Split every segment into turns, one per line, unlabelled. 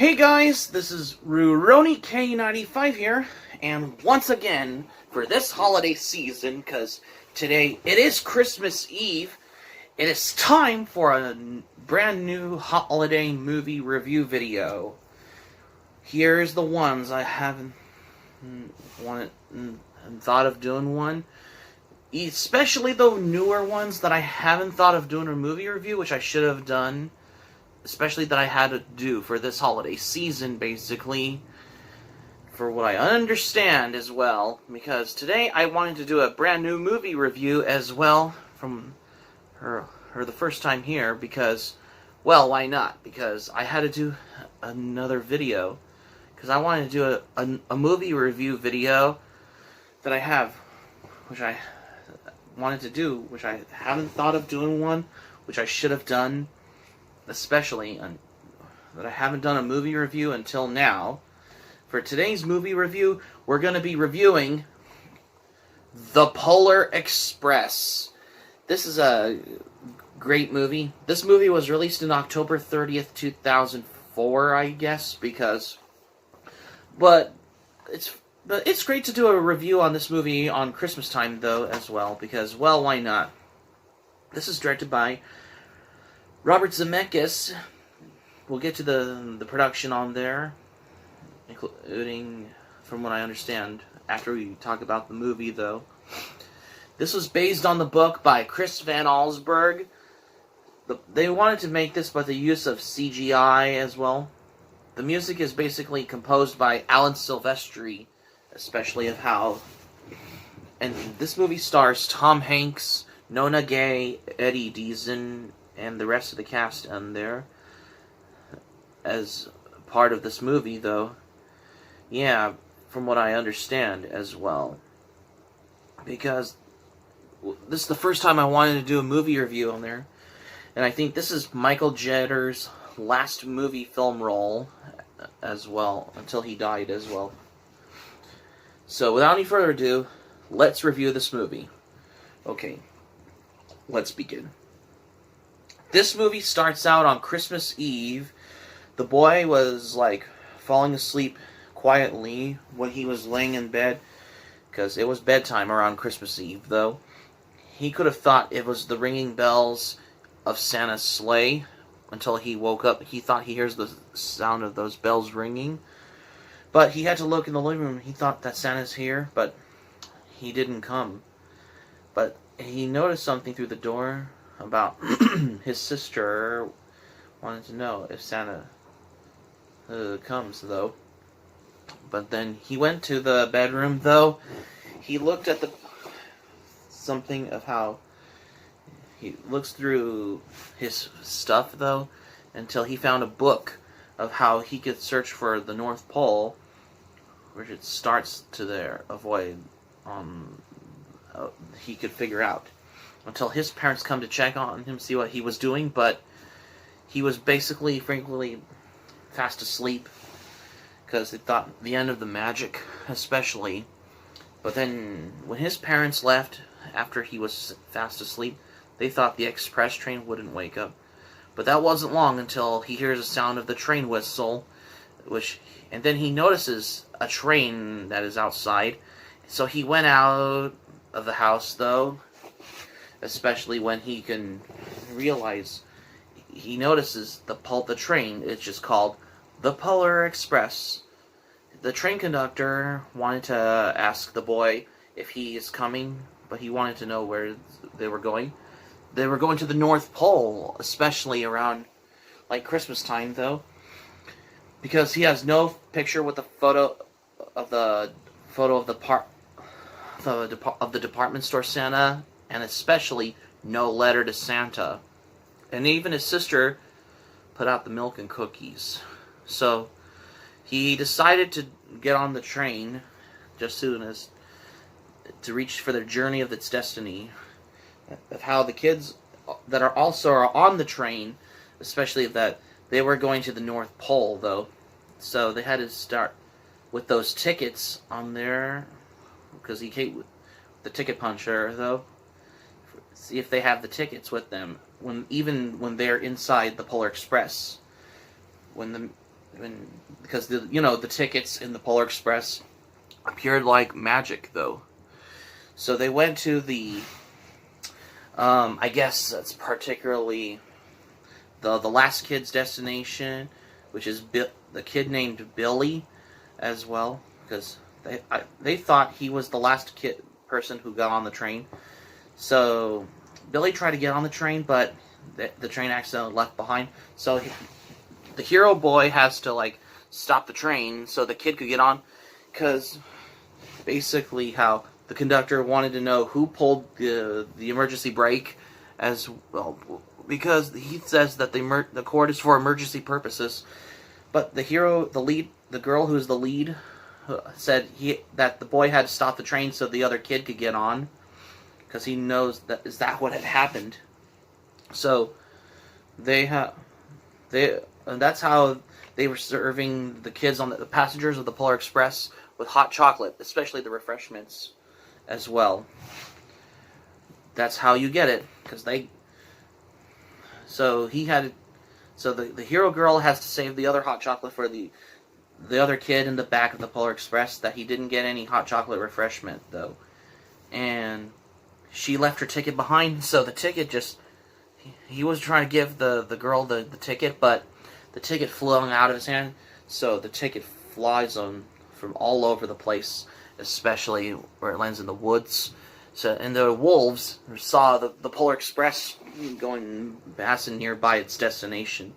Hey guys, this is Rurouni K95 here, and once again, for this holiday season, because today it is Christmas Eve, it is time for a brand new holiday movie review video. Here's the ones I haven't thought of doing one, especially the newer ones that I haven't thought of doing a movie review, which I should have done. Especially that I had to do for this holiday season, basically, for what I understand as well, because today I wanted to do a brand new movie review as well, from her the first time here, because, well, why not? Because I had to do another video, because I wanted to do a movie review video that I have, which I wanted to do, which I haven't thought of doing one, which I should have done, especially that I haven't done a movie review until now. For today's movie review, we're going to be reviewing The Polar Express. This is a great movie. This movie was released on October 30th, 2004, I guess, but it's great to do a review on this movie on Christmas time, though, as well, because, well, why not? This is directed by Robert Zemeckis. We'll get to the production on there, including, from what I understand, after we talk about the movie, though. This was based on the book by Chris Van Allsburg. They wanted to make this by the use of CGI as well. The music is basically composed by Alan Silvestri, especially of how... And this movie stars Tom Hanks, Nona Gay, Eddie Deason, and the rest of the cast on there as part of this movie, though. Yeah, from what I understand as well. Because this is the first time I wanted to do a movie review on there. And I think this is Michael Jetter's last movie film role as well, until he died as well. So without any further ado, let's review this movie. Okay, let's begin. This movie starts out on Christmas Eve. The boy was, like, falling asleep quietly when he was laying in bed, because it was bedtime around Christmas Eve, though. He could have thought it was the ringing bells of Santa's sleigh until he woke up. He thought he hears the sound of those bells ringing. But he had to look in the living room. He thought that Santa's here, but he didn't come. But he noticed something through the door about his sister wanted to know if Santa comes, though. But then he went to the bedroom, though. He looked at something of how he looks through his stuff, though, until he found a book of how he could search for the North Pole, which it starts to there, avoid he could figure out. Until his parents come to check on him, see what he was doing, but he was basically, frankly, fast asleep, because they thought the end of the magic, especially. But then, when his parents left, after he was fast asleep, they thought the express train wouldn't wake up. But that wasn't long until he hears the sound of the train whistle, and then he notices a train that is outside. So he went out of the house, though, especially when he can realize, he notices the train is just called the Polar Express. The train conductor wanted to ask the boy if he is coming, but he wanted to know where they were going. They were going to the North Pole, especially around, like, Christmas time, though, because he has no picture with the photo of the department store Santa, and especially no letter to Santa. And even his sister put out the milk and cookies. So he decided to get on the train just soon as to reach for their journey of its destiny. Of how the kids that are on the train, especially that they were going to the North Pole, though. So they had to start with those tickets on there, because he came with the ticket puncher, though. See if they have the tickets with them, even when they're inside the Polar Express. because the tickets in the Polar Express appeared like magic, though. So they went to the, I guess that's particularly the last kid's destination, which is the kid named Billy, as well, because they thought he was the last person who got on the train. So Billy tried to get on the train, but the train accidentally left behind. So the hero boy has to like stop the train so the kid could get on, because basically how the conductor wanted to know who pulled the emergency brake as well, because he says that the cord is for emergency purposes. But the girl who's the lead, said that the boy had to stop the train so the other kid could get on, because he knows that what had happened. So and that's how they were serving the kids the passengers of the Polar Express with hot chocolate, especially the refreshments as well. That's how you get it, because So the hero girl has to save the other hot chocolate for the other kid in the back of the Polar Express that he didn't get any hot chocolate refreshment, though. And she left her ticket behind, so the ticket he was trying to give the girl the ticket, but the ticket flew out of his hand, so the ticket flies from all over the place, especially where it lands in the woods. So, and the wolves saw the Polar Express passing nearby its destination,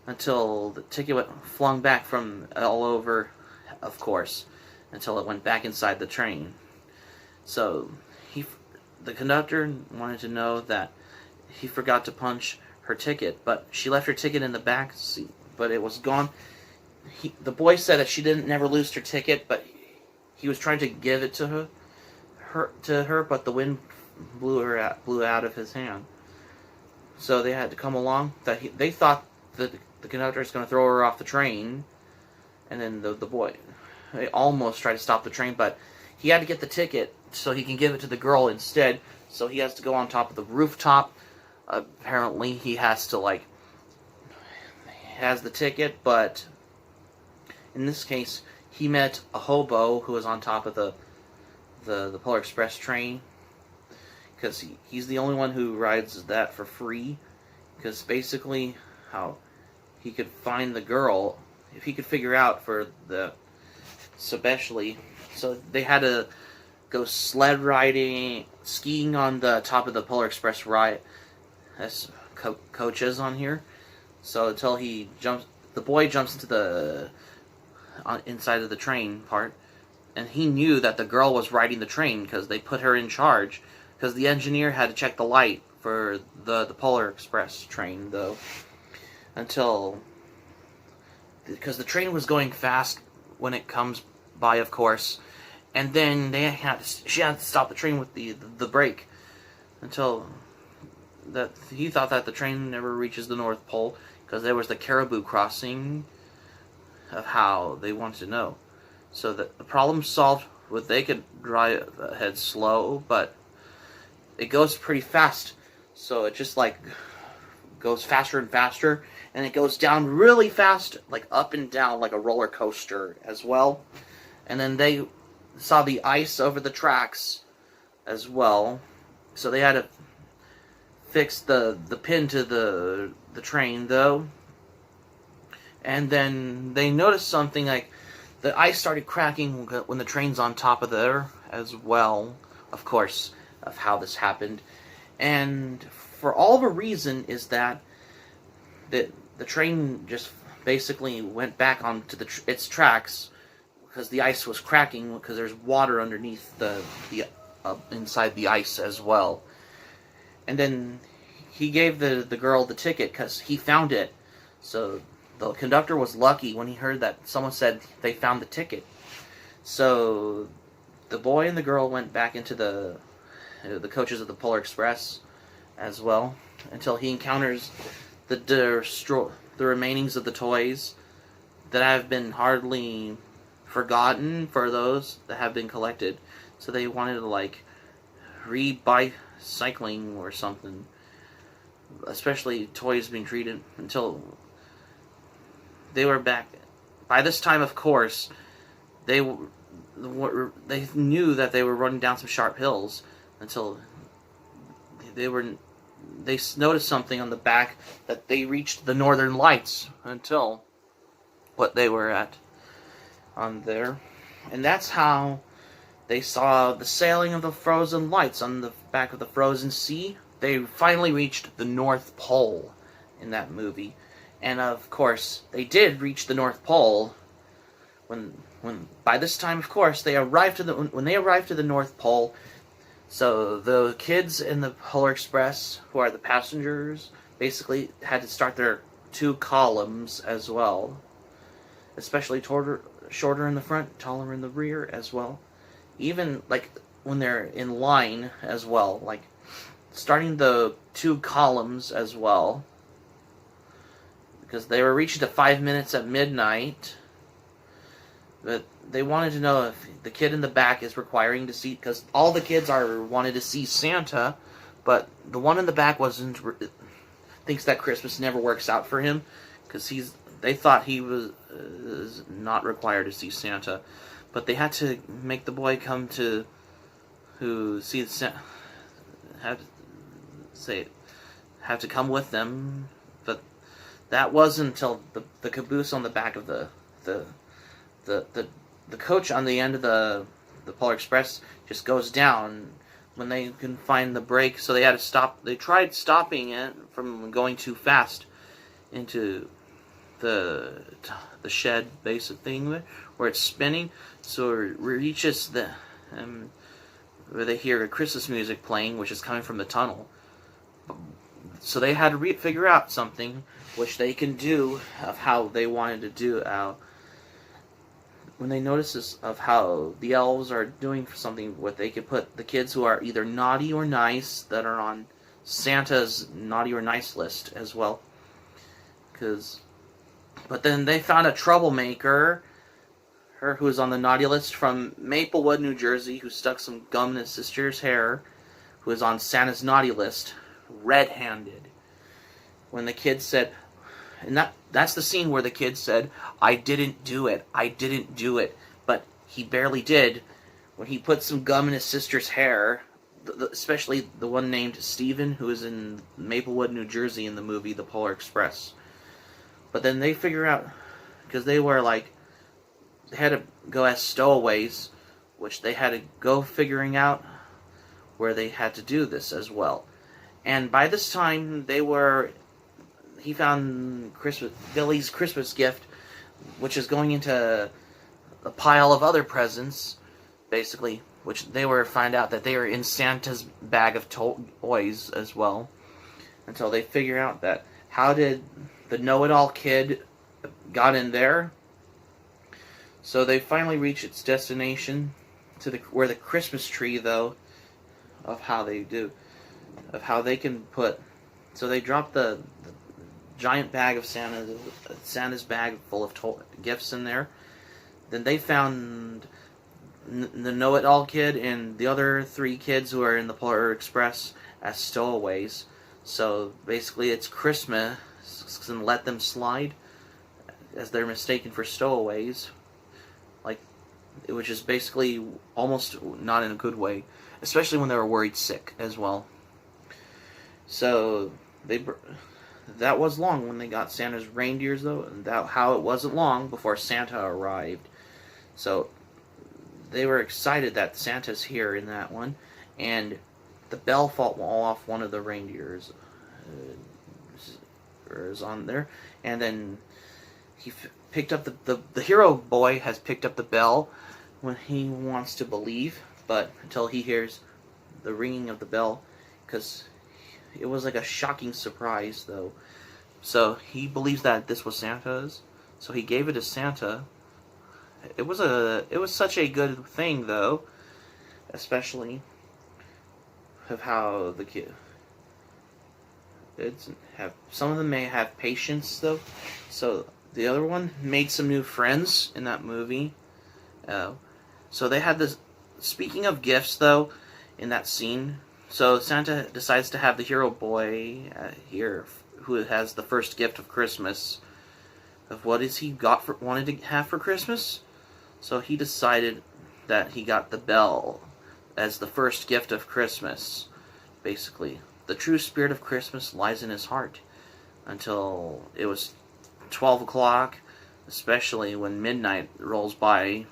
until the ticket went flung back from all over, of course, until it went back inside the train. So the conductor wanted to know that he forgot to punch her ticket, but she left her ticket in the back seat, but it was gone. The boy said that she didn't never lose her ticket, but he was trying to give it to her, but the wind blew out of his hand. So they had to come along. They thought that the conductor was going to throw her off the train, and then the boy, they almost tried to stop the train, but he had to get the ticket so he can give it to the girl instead. So he has to go on top of the rooftop. Apparently, he has the ticket, but in this case, he met a hobo who was on top of the Polar Express train, because he's the only one who rides that for free, because basically how he could find the girl, if he could figure out especially, so they had to go sled riding, skiing on the top of the Polar Express ride, as coaches on here. So until the boy jumps into the inside of the train part, and he knew that the girl was riding the train because they put her in charge, because the engineer had to check the light for the Polar Express train, though, because the train was going fast when it comes by, of course, and then she had to stop the train with the brake, until that he thought that the train never reaches the North Pole, because there was the Caribou crossing of how they wanted to know. So that the problem solved, they could drive ahead slow, but it goes pretty fast. So it just goes faster and faster, and it goes down really fast, like up and down like a roller coaster as well. And then they saw the ice over the tracks as well, so they had to fix the pin to the train, though. And then they noticed something, like the ice started cracking when the train's on top of there as well, of course, of how this happened. And for all of a reason is that the train just basically went back onto its tracks, because the ice was cracking, because there's water underneath the inside the ice as well. And then he gave the girl the ticket because he found it. So the conductor was lucky when he heard that someone said they found the ticket. So the boy and the girl went back into the coaches of the Polar Express as well, until he encounters the remainings of the toys that have been hardly forgotten for those that have been collected. So they wanted to re-bicycling or something, especially toys being treated, until they were back. By this time, of course, they knew that they were running down some sharp hills until they noticed something on the back, that they reached the Northern Lights until what they were at on there. And that's how they saw the sailing of the frozen lights on the back of the frozen sea. They finally reached the North Pole in that movie. And of course, they did reach the North Pole when by this time, of course, when they arrived to the North Pole. So the kids in the Polar Express, who are the passengers, basically had to start their 2 columns as well. Especially shorter in the front, taller in the rear as well. Even like when they're in line as well, like starting the 2 columns as well. Because they were reaching to 5 minutes at midnight. But they wanted to know if the kid in the back is requiring to see, because all the kids wanted to see Santa, but the one in the back thinks that Christmas never works out for him, because they thought he was not required to see Santa, but they had to make the boy come to have to come with them, but that wasn't until the caboose on the back of the coach on the end of the Polar Express just goes down when they can find the brake, so they had to stop. They tried stopping it from going too fast into the shed basic thing where it's spinning, so it reaches where they hear Christmas music playing, which is coming from the tunnel. So they had to figure out something which they can do of how they wanted to do when they notice of how the elves are doing something where they could put the kids who are either naughty or nice that are on Santa's naughty or nice list as well. But then they found a troublemaker, who was on the naughty list from Maplewood, New Jersey, who stuck some gum in his sister's hair, who was on Santa's naughty list, red-handed. When the kid said, and that's the scene where the kid said, I didn't do it, but he barely did. When he put some gum in his sister's hair, especially the one named Steven, who is in Maplewood, New Jersey in the movie The Polar Express. But then they figure out, because they had to go as stowaways, which they had to go figuring out where they had to do this as well. And by this time, he found Billy's Christmas gift, which is going into a pile of other presents, basically, which find out that they are in Santa's bag of toys as well, until they figure out that how did the know-it-all kid got in there. So they finally reach its destination, where the Christmas tree, though, of how they can put. So they drop the giant bag of Santa's bag full of gifts in there. Then they found the know-it-all kid and the other 3 kids who are in the Polar Express as stowaways. So basically, it's Christmas and let them slide, as they're mistaken for stowaways. Which is basically almost not in a good way, especially when they were worried sick as well. So that was long when they got Santa's reindeers, though, and how it wasn't long before Santa arrived. So they were excited that Santa's here in that one, and the bell fell off one of the reindeers is on there, and then he picked up the hero boy has picked up the bell when he wants to believe, but until he hears the ringing of the bell, because it was like a shocking surprise, though. So he believes that this was Santa's, so he gave it to Santa. It was such a good thing, though, especially of how the kid. Some of them may have patience, though. So the other one made some new friends in that movie. So they had this. Speaking of gifts, though, in that scene, so Santa decides to have the hero boy here, who has the first gift of Christmas, of what is he wanted to have for Christmas. So he decided that he got the bell as the first gift of Christmas. Basically, the true spirit of Christmas lies in his heart. Until it was 12 o'clock, especially when midnight rolls by.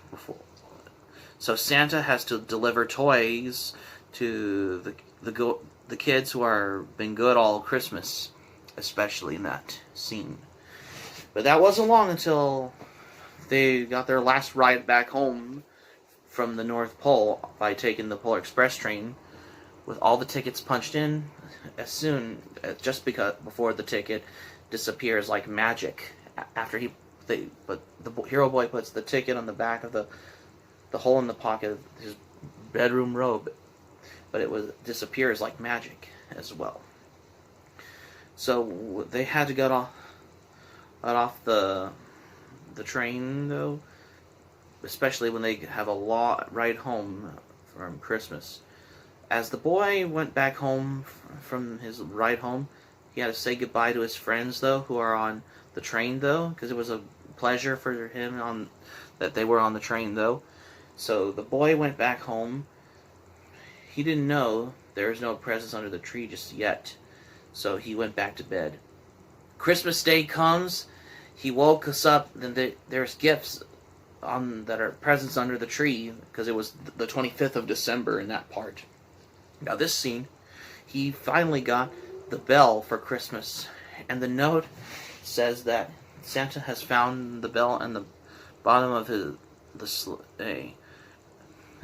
So Santa has to deliver toys to the kids who are been good all Christmas, especially in that scene. But that wasn't long until they got their last ride back home from the North Pole by taking the Polar Express train, with all the tickets punched in before the ticket disappears like magic. After the hero boy puts the ticket on the back of the hole in the pocket of his bedroom robe, but it disappears like magic as well. So they had to get off the train though, especially when they have a long ride home from Christmas. As the boy went back home from his ride home, he had to say goodbye to his friends though, who are on the train though, because it was a pleasure for him that they were on the train though. So the boy went back home. He didn't know there was no presents under the tree just yet, so he went back to bed. Christmas Day comes. He woke us up. Then there's gifts that are presents under the tree, because it was the 25th of December in that part. Now this scene, he finally got the bell for Christmas, and the note says that Santa has found the bell in the bottom of the sleigh,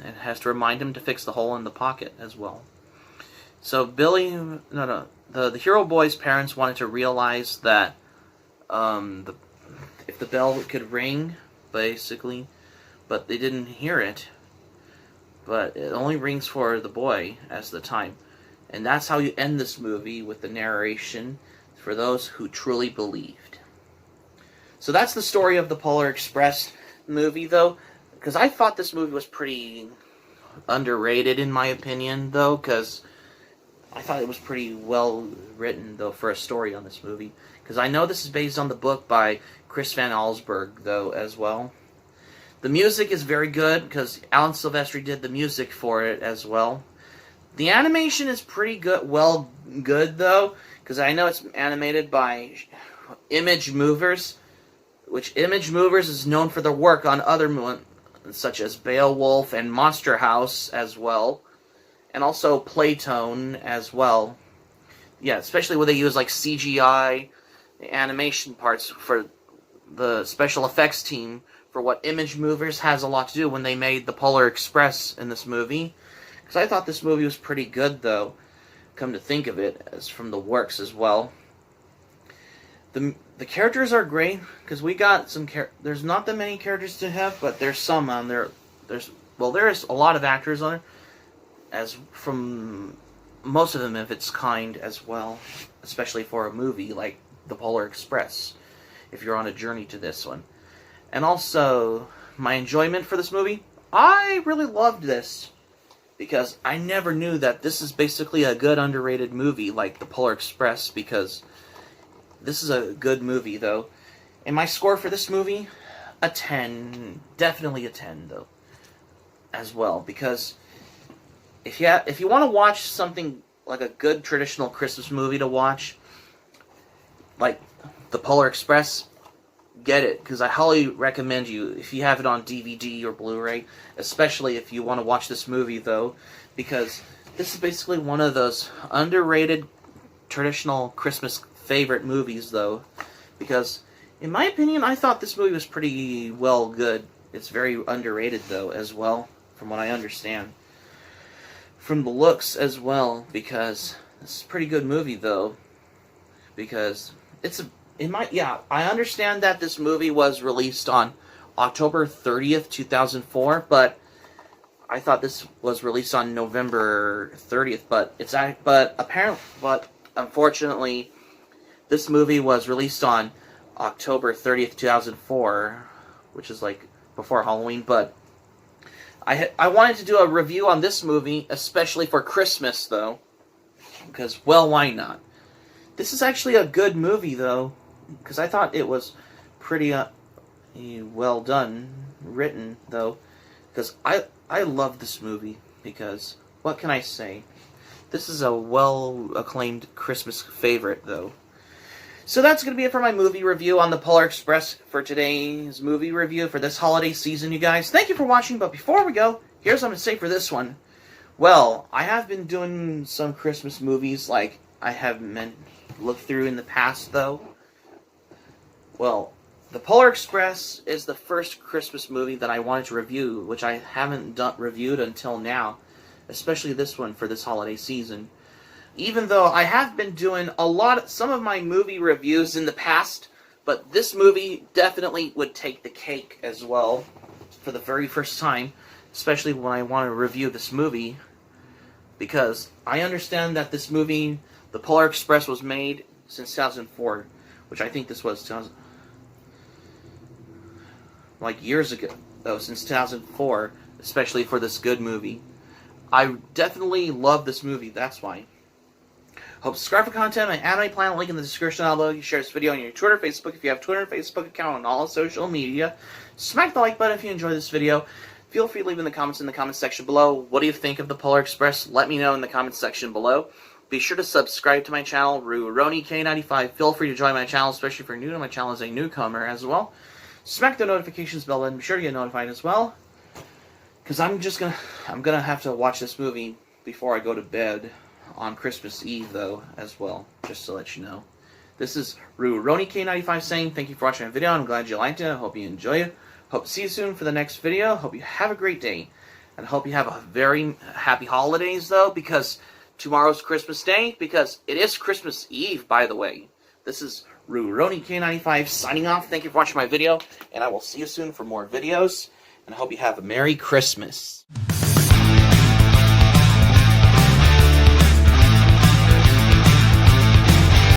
and has to remind him to fix the hole in the pocket as well. So the hero boy's parents wanted to realize that if the bell could ring, basically, but they didn't hear it. But it only rings for the boy as the time. And that's how you end this movie, with the narration for those who truly believed. So that's the story of the Polar Express movie, though, because I thought this movie was pretty underrated, in my opinion, though, because I thought it was pretty well written, though, for a story on this movie. Because I know this is based on the book by Chris Van Allsburg, though, as well. The music is very good, because Alan Silvestri did the music for it as well. The animation is pretty good, though, because I know it's animated by Image Movers, which Image Movers is known for their work on other movies, such as Beowulf and Monster House as well, and also Playtone as well. Yeah, especially when they use like CGI animation parts for the special effects team, for what Image Movers has a lot to do when they made the Polar Express in this movie. Because I thought this movie was pretty good, though, come to think of it, as from the works as well. The characters are great, because we got some there's not that many characters to have, but there's some on there. There's a lot of actors on there, as from most of them of its kind as well, especially for a movie like The Polar Express, if you're on a journey to this one. And also, my enjoyment for this movie, I really loved this, because I never knew that this is basically a good underrated movie like The Polar Express, because this is a good movie, though. And my score for this movie, a 10. Definitely a 10, though, as well. Because if you want to watch something like a good traditional Christmas movie to watch, like The Polar Express, get it, because I highly recommend you, if you have it on DVD or Blu-ray, especially if you want to watch this movie, though, because this is basically one of those underrated traditional Christmas favorite movies, though, because in my opinion, I thought this movie was pretty well good. It's very underrated, though, as well, from what I understand, from the looks as well, because this is a pretty good movie, though, because I understand that this movie was released on October 30th, 2004, but I thought this was released on November 30th, but unfortunately, this movie was released on October 30th, 2004, which is like before Halloween, but I wanted to do a review on this movie, especially for Christmas, though, because, well, why not? This is actually a good movie, though, because I thought it was pretty well done, written though, because I love this movie. Because what can I say? This is a well acclaimed Christmas favorite though. So that's going to be it for my movie review on the Polar Express for today's movie review for this holiday season, you guys. Thank you for watching, but before we go, here's what I'm going to say for this one. Well, I have been doing some Christmas movies like I have looked through in the past, though. Well, the Polar Express is the first Christmas movie that I wanted to review, which I haven't reviewed until now, especially this one for this holiday season. Even though I have been doing some of my movie reviews in the past, but this movie definitely would take the cake as well for the very first time, especially when I want to review this movie, because I understand that this movie, The Polar Express, was made since 2004, which I think this was like years ago, though, since 2004, especially for this good movie. I definitely love this movie, that's why. Hope subscribe for content. My anime plan link in the description down below. You share this video on your Twitter, Facebook. If you have Twitter and Facebook account on all social media, smack the like button if you enjoyed this video. Feel free to leave in the comments section below. What do you think of the Polar Express? Let me know in the comments section below. Be sure to subscribe to my channel, RuRoniK95. Feel free to join my channel, especially if you're new to my channel as a newcomer as well. Smack the notifications bell and be sure to get notified as well. Because I'm gonna have to watch this movie before I go to bed on Christmas Eve, though, as well, just to let you know. This is RuRoniK95 saying thank you for watching my video. I'm glad you liked it. I hope you enjoy it. Hope to see you soon for the next video. Hope you have a great day. And hope you have a very happy holidays, though, because tomorrow's Christmas Day, because it is Christmas Eve, by the way. This is RuRoniK95 signing off. Thank you for watching my video, and I will see you soon for more videos. And I hope you have a Merry Christmas.